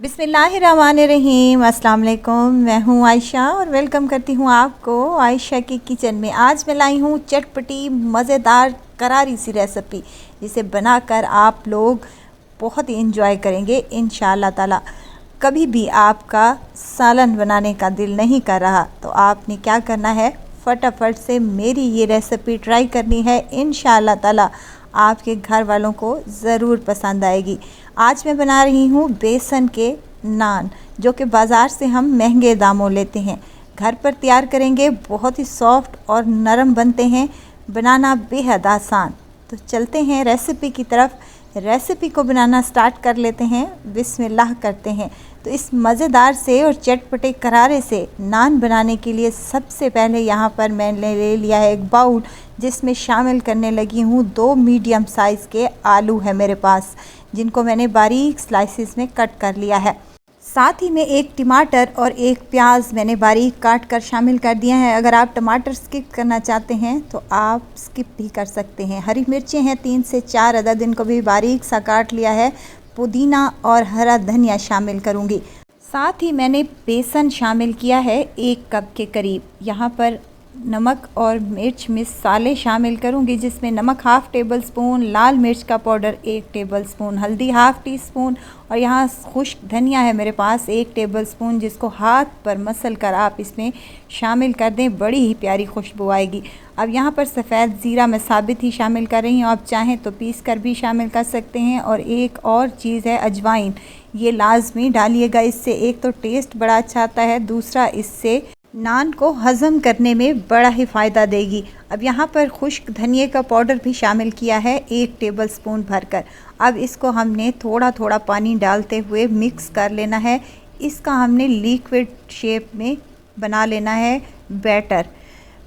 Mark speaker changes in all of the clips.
Speaker 1: बिस्मिल्लाहिर्रहमानिर्रहीम। अस्सलाम वालेकुम। मैं हूँ आयशा और वेलकम करती हूँ आपको आयशा के किचन में। आज मैं लाई हूँ चटपटी मज़ेदार करारी सी रेसिपी, जिसे बनाकर आप लोग बहुत ही इंजॉय करेंगे इंशाअल्लाह ताला। कभी भी आपका सालन बनाने का दिल नहीं कर रहा तो आपने क्या करना है, फटाफट से मेरी ये रेसिपी ट्राई करनी है। इंशाअल्लाह ताला आपके घर वालों को ज़रूर पसंद आएगी। आज मैं बना रही हूँ बेसन के नान, जो कि बाज़ार से हम महंगे दामों लेते हैं। घर पर तैयार करेंगे, बहुत ही सॉफ्ट और नरम बनते हैं, बनाना बेहद आसान। तो चलते हैं रेसिपी की तरफ। रेसिपी को बनाना स्टार्ट कर लेते हैं, बिस्मिल्लाह करते हैं। तो इस मज़ेदार से और चटपटे करारे से नान बनाने के लिए सबसे पहले यहाँ पर मैंने ले लिया है एक बाउल, जिसमें शामिल करने लगी हूँ 2 मीडियम साइज़ के आलू है मेरे पास, जिनको मैंने बारीक स्लाइसिस में कट कर लिया है। साथ ही में एक टमाटर और एक प्याज मैंने बारीक काट कर शामिल कर दिया है। अगर आप टमाटर स्किप करना चाहते हैं तो आप स्किप भी कर सकते हैं। हरी मिर्चें हैं 3 से 4 अदद, इनको भी बारीक सा काट लिया है। पुदीना और हरा धनिया शामिल करूंगी। साथ ही मैंने बेसन शामिल किया है 1 कप के करीब। यहाँ पर नमक और मिर्च मसाले शामिल करूंगी, जिसमें नमक हाफ़ टेबल स्पून, लाल मिर्च का पाउडर 1 टेबल स्पून, हल्दी हाफ़ टी स्पून और यहाँ खुश्क धनिया है मेरे पास 1 टेबल स्पून, जिसको हाथ पर मसल कर आप इसमें शामिल कर दें, बड़ी ही प्यारी खुशबू आएगी। अब यहाँ पर सफ़ेद ज़ीरा मैं साबित ही शामिल कर रही हूँ, आप चाहें तो पीस कर भी शामिल कर सकते हैं। और एक और चीज़ है अजवाइन, ये लाजमी डालिएगा, इससे एक तो टेस्ट बड़ा अच्छा आता है, दूसरा इससे नान को हज़म करने में बड़ा ही फ़ायदा देगी। अब यहाँ पर खुश्क धनिए का पाउडर भी शामिल किया है 1 टेबल स्पून भरकर। अब इसको हमने थोड़ा थोड़ा पानी डालते हुए मिक्स कर लेना है। इसका हमने लिक्विड शेप में बना लेना है बैटर।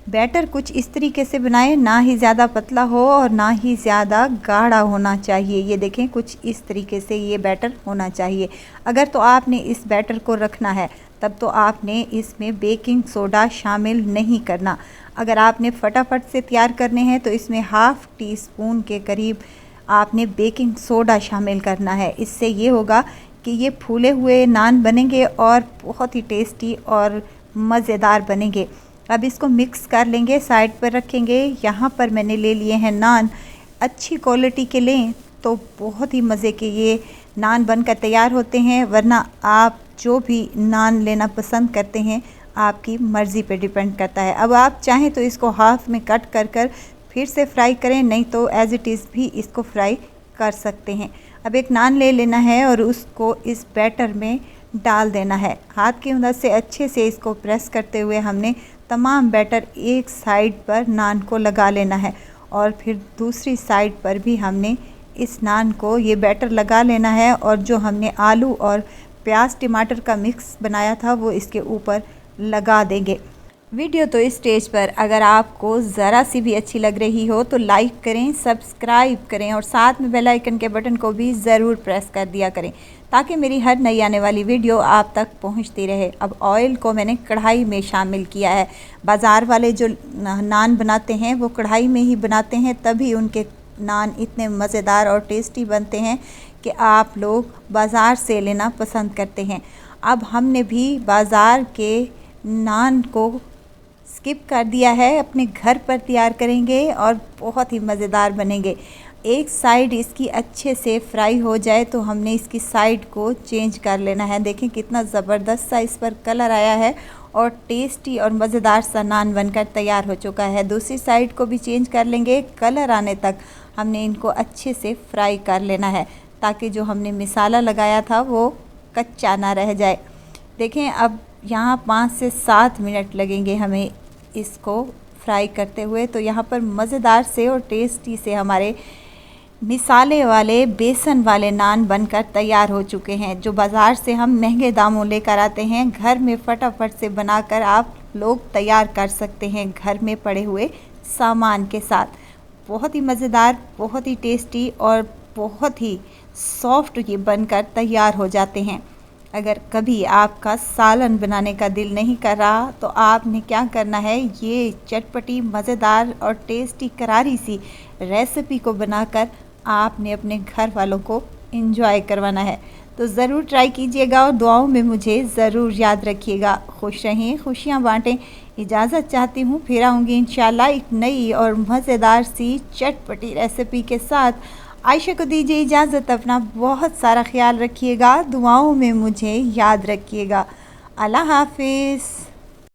Speaker 1: बैटर कुछ इस तरीके से बनाएं, ना ही ज़्यादा पतला हो और ना ही ज़्यादा गाढ़ा होना चाहिए। ये देखें, कुछ इस तरीके से ये बैटर होना चाहिए। अगर तो आपने इस बैटर को रखना है तब तो आपने इसमें बेकिंग सोडा शामिल नहीं करना। अगर आपने फटाफट से तैयार करने हैं तो इसमें हाफ़ टी स्पून के करीब आपने बेकिंग सोडा शामिल करना है। इससे ये होगा कि ये फूले हुए नान बनेंगे और बहुत ही टेस्टी और मज़ेदार बनेंगे। अब इसको मिक्स कर लेंगे, साइड पर रखेंगे। यहाँ पर मैंने ले लिए हैं नान, अच्छी क्वालिटी के लें तो बहुत ही मज़े के ये नान बनकर तैयार होते हैं, वरना आप जो भी नान लेना पसंद करते हैं आपकी मर्ज़ी पे डिपेंड करता है। अब आप चाहें तो इसको हाफ़ में कट कर कर फिर से फ्राई करें, नहीं तो एज़ इट इज़ भी इसको फ्राई कर सकते हैं। अब एक नान ले लेना है और उसको इस बैटर में डाल देना है। हाथ की मदद से अच्छे से इसको प्रेस करते हुए हमने तमाम बैटर एक साइड पर नान को लगा लेना है और फिर दूसरी साइड पर भी हमने इस नान को ये बैटर लगा लेना है। और जो हमने आलू और प्याज टमाटर का मिक्स बनाया था वो इसके ऊपर लगा देंगे। वीडियो तो इस स्टेज पर अगर आपको ज़रा सी भी अच्छी लग रही हो तो लाइक करें, सब्सक्राइब करें और साथ में बेल आइकन के बटन को भी ज़रूर प्रेस कर दिया करें, ताकि मेरी हर नई आने वाली वीडियो आप तक पहुंचती रहे। अब ऑयल को मैंने कढ़ाई में शामिल किया है। बाज़ार वाले जो नान बनाते हैं वो कढ़ाई में ही बनाते हैं, तभी उनके नान इतने मज़ेदार और टेस्टी बनते हैं कि आप लोग बाज़ार से लेना पसंद करते हैं। अब हमने भी बाज़ार के नान को स्किप कर दिया है, अपने घर पर तैयार करेंगे और बहुत ही मज़ेदार बनेंगे। एक साइड इसकी अच्छे से फ्राई हो जाए तो हमने इसकी साइड को चेंज कर लेना है। देखें कितना ज़बरदस्त सा इस पर कलर आया है और टेस्टी और मज़ेदार सा नान बनकर तैयार हो चुका है। दूसरी साइड को भी चेंज कर लेंगे। कलर आने तक हमने इनको अच्छे से फ्राई कर लेना है, ताकि जो हमने मसाला लगाया था वो कच्चा ना रह जाए। देखें अब यहाँ 5 से 7 मिनट लगेंगे हमें इसको फ्राई करते हुए। तो यहाँ पर मज़ेदार से और टेस्टी से हमारे मिसाले वाले बेसन वाले नान बनकर तैयार हो चुके हैं, जो बाज़ार से हम महंगे दामों लेकर आते हैं। घर में फटाफट से बनाकर आप लोग तैयार कर सकते हैं घर में पड़े हुए सामान के साथ। बहुत ही मज़ेदार, बहुत ही टेस्टी और बहुत ही सॉफ्ट ये बनकर तैयार हो जाते हैं। अगर कभी आपका सालन बनाने का दिल नहीं कर रहा तो आपने क्या करना है, ये चटपटी मज़ेदार और टेस्टी करारी सी रेसिपी को बनाकर आपने अपने घर वालों को एंजॉय करवाना है। तो ज़रूर ट्राई कीजिएगा और दुआओं में मुझे ज़रूर याद रखिएगा। खुश रहें, खुशियाँ बाँटें। इजाज़त चाहती हूँ, फिर आऊँगी इंशाल्लाह एक नई और मज़ेदार सी चटपटी रेसिपी के साथ। आयशा को दीजिए इजाज़त, अपना बहुत सारा ख्याल रखिएगा, दुआओं में मुझे याद रखिएगा। अल्लाह हाफ़िज़।